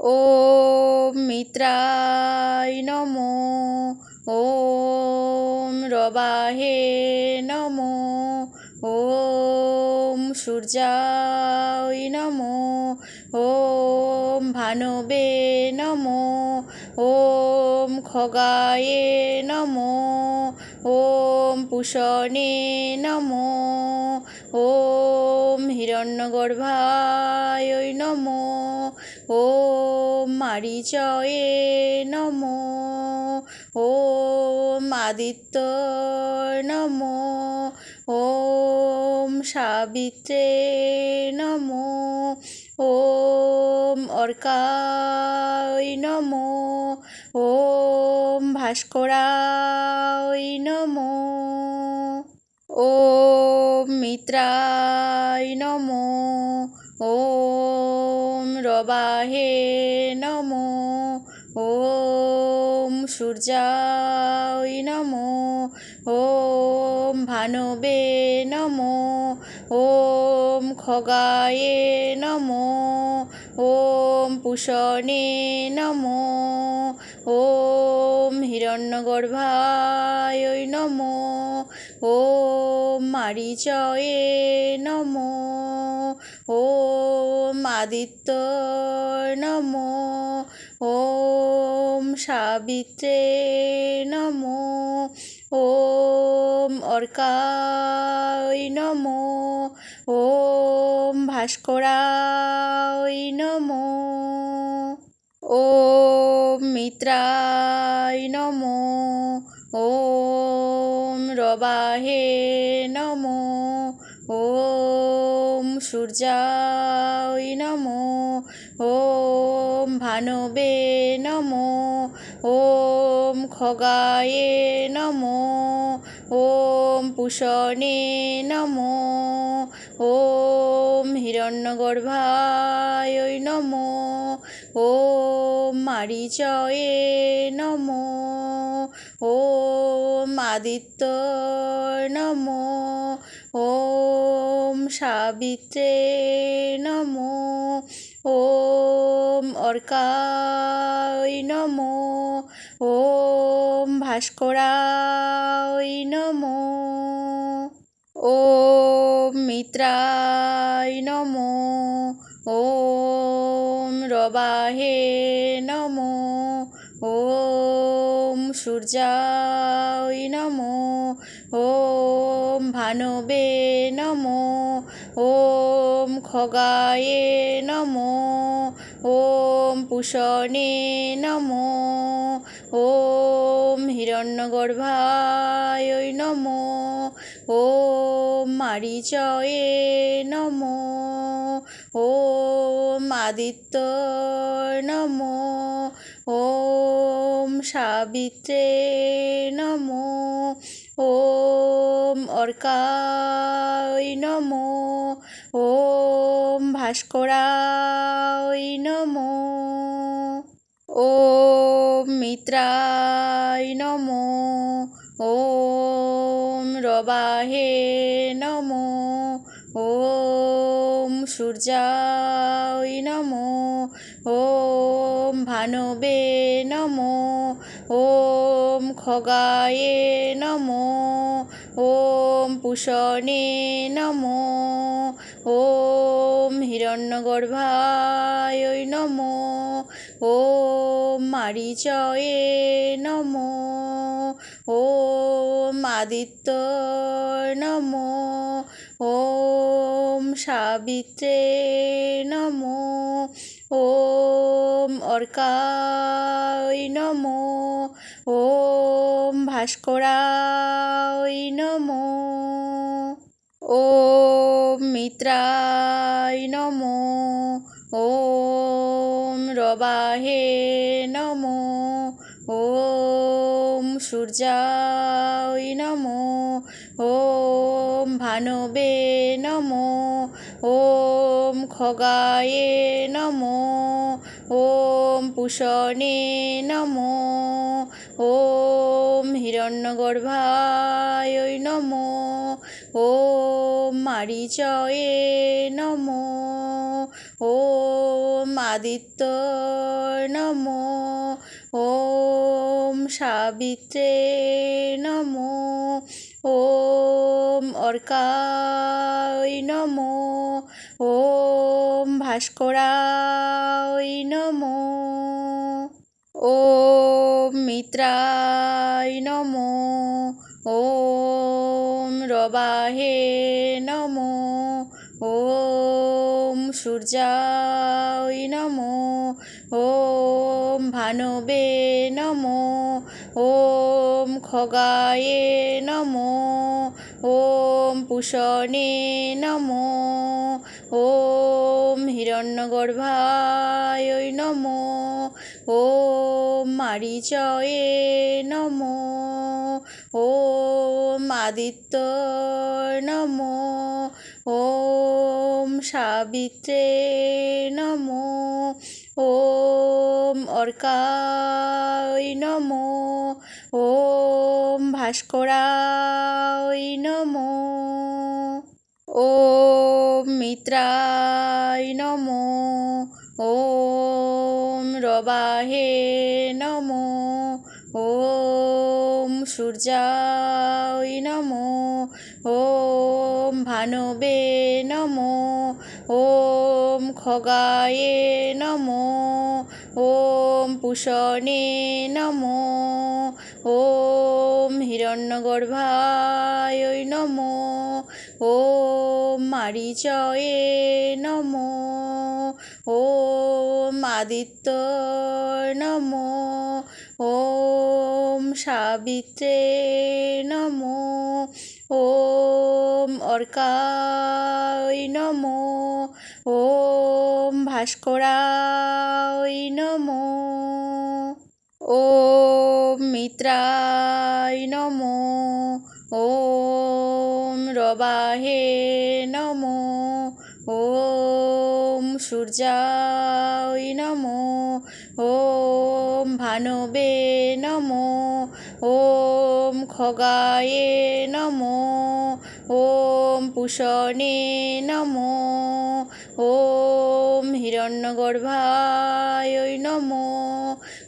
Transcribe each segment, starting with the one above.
ॐ मित्राय नमो। ॐ रवाहे नमो। ॐ सूर्याय नमो। ॐ भानवे नमो। ॐ खगाय नमो। ॐ पूषणे नमो। ॐ हिरण्यगर्भाय नमो। ॐ मारीचाये नमो। ॐ आदित्याय नमो। ॐ सावित्रे नमो। ॐ अर्काय नमो। ॐ भास्कराय नमो। ॐ मित्राय नमो। ॐ रवाहे नमो। ॐ सूर्याय नमो। ॐ भानवे नमो। ॐ खगाय नमो। ॐ पूषणे नमो। ॐ हिरण्यगर्भाय नमो। ॐ मारीचाये नमो। ॐ आदित्याय नमो। ॐ सावित्रे नमो। ॐ अर्काय नमो। ॐ भास्कराय नमो। ॐ मित्राय नमो। ॐ रवाहे नमो। ॐ सूर्याय नमो। ॐ भानवे नमो। ॐ खगाय नमो। ॐ पूषणे नमो। ॐ हिरण्यगर्भाय नमो। ॐ मारीचाये नमो। ॐ आदित्याय नमो। ॐ सावित्रे नमो। ॐ अर्काय नमो। ॐ भास्कराय नमो। ॐ मित्राय नमो। ॐ रवाहे नमो। ॐ सूर्याय नमो। ॐ भानवे नमो। ॐ खगाय नमो। ॐ पूषणे नमो। ॐ हिरण्यगर्भाय नमो। ॐ मारीचाये नमो। ॐ आदित्याय नमो। ॐ सावित्रे नमो। ॐ अर्काय नमो। ॐ भास्कराय नमो। ॐ मित्राय नमो। ॐ रवाहे नमो। ॐ सूर्याय नमो। ॐ भानवे नमो। ॐ खगाय नमो। ॐ पूषणे नमो। ॐ हिरण्यगर्भाय नमो। ॐ मारीचाये नमो। ॐ आदित्याय नमो। ॐ सावित्रे नमो। ॐ अर्काय नमो। ॐ भास्कराय नमो। ॐ मित्राय नमो। ॐ रवाहे नमो। ॐ सूर्याय नमो। ॐ भानवे नमो। ॐ खगाय नमो। ॐ पूषणे नमो। ॐ हिरण्यगर्भाय नमो। ॐ मारीचाये नमो। ওম আদিত্যয় নমো ওম সাবিত্রে নমো ওম অর্কায় নমো ওম ভাস্করায় নমো ওম মিত্রায় নমো ওম রবাহে নমো ওম সূর্যায় নমো ওম ভানবে নমো ওম খগায়ে নমো ওম পুষণে নমো ওম হিরণ্যগর্ভায় নমো ওম মারীচয়ে নমো ওম আদিত্যয় নমো ওম সাবিত্রে নমো ওম অর্কায় নমো ওম ভাস্করায় নমো ওম মিত্রায় নমো ওম রবাহে নমো ওম সূর্যায় নমো ওম ভানবে নমো ওম খগায়ে নমো ওম পুষণে নমো ওম হিরণ্যগর্ভায় নমো ওম মারীচয়ে নমো ওম আদিত্যয় নমো ওম সাবিত্রে নমো ওম অর্কায় নমো ওম ভাস্করায় নমো ওম মিত্রায় নমো ওম রবাহে নমো ওম সূর্যায় নমো ওম ভানবে নমো ওম খগায়ে নমো ওম পুষণে নমো ওম হিরণ্যগর্ভায় নমো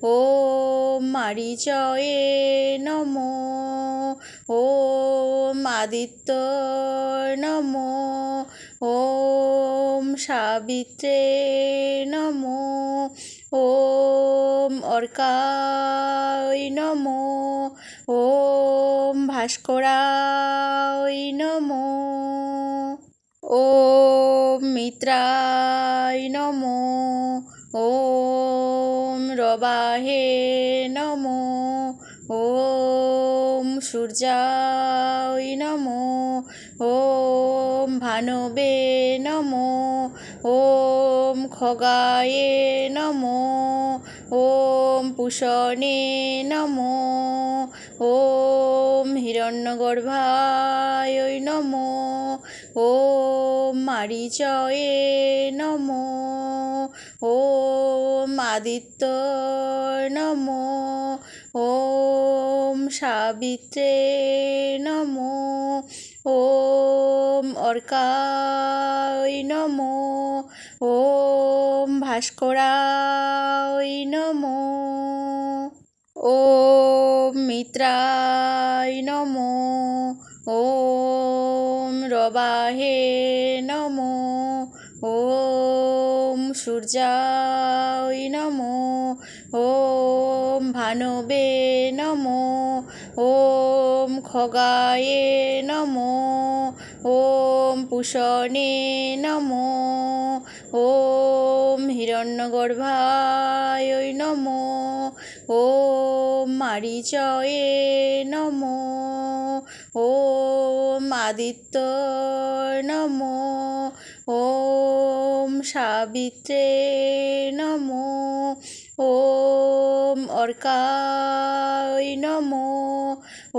ওম মারীচয়ে নমো ওম আদিত্যয় নমো ওম সাবিত্রে নমো ওম অর্কায় নমো ওম ভাস্করায় নমো ওম মিত্রায় নমো ওম রবাহে নমো ওম সূর্যায় নমো ওম ভানবে নমো ওম খগায়ে নমো ওম পুষণে নমো ওম হিরণ্যগর্ভায় নমো ওম মারীচয়ে নমো ওম আদিত্যয় নমো ওম সাবিত্রে নমো ওম অর্কায় নমো ওম ভাস্করায় নমো ওম মিত্রায় নমো ওম রবাহে নমো ওম সূর্যায় নমো ওম ভানবে নমো ওম খগায়ে নমো ওম পুষণে নমো ওম হিরণ্যগর্ভায় নমো ওম মারীচয়ে নমো ওম আদিত্যয় নমো ওম সাবিত্রে নমো ওম অর্কায় নমো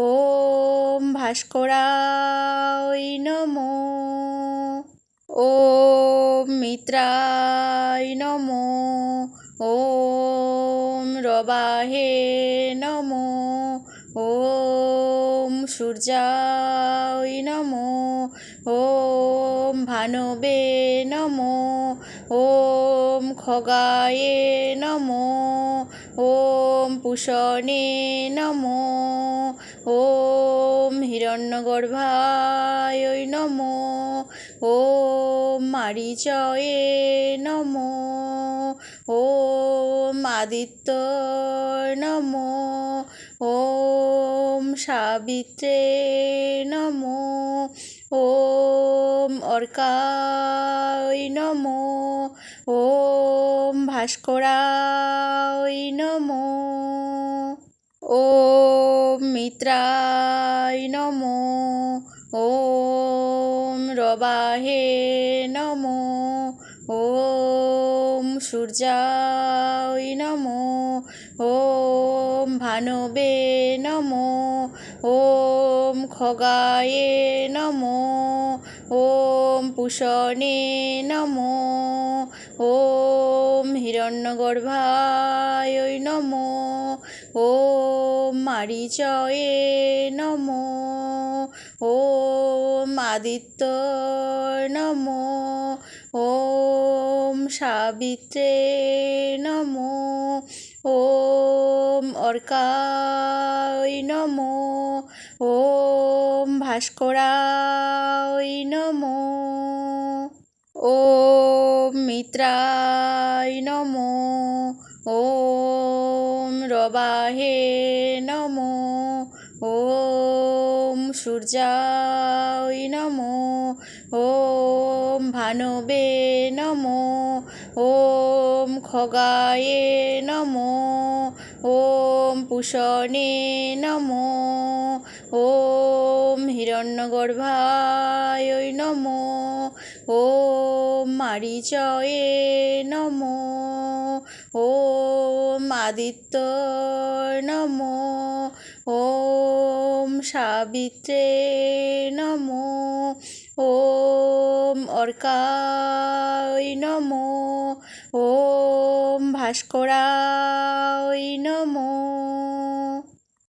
ওম ভাস্করায় নমো ওম মিত্রায় নমো ওম রবাহে নমো ওম সূর্যায় নমো ওম ভানবে নমো ॐ खगाये नमो ॐ पूषणे नमो ॐ हिरण्यगर्भाय नमो ॐ मारीचये नमो ॐ आदित्य नमो ॐ सावित्रे नमो ॐ अर्काय नमो ॐ भास्कराय नमो ॐ मित्राय नमो ॐ रवाहे नमो ॐ सूर्याय नमो ॐ भानवे नमो ॐ खगाये नमो ॐ पूषणे नमो ॐ हिरण्यगर्भाय नमो ॐ मारीचये नमो ॐ आदित्य नमो ॐ सावित्रे नमो ॐ अर्काय नमो ॐ भास्कराय नमो ॐ मित्राय नमो ॐ रवाहे नमो ॐ सूर्याय नमो ॐ भानवे नमो ॐ खगाये नमो ॐ पूषणे नमो ॐ हिरण्यगर्भाय नमो ॐ मारीचये नमो ॐ आदित्य नमो ॐ सावित्रे नमो ॐ अर्काय नमो ॐ भास्कराय नमो।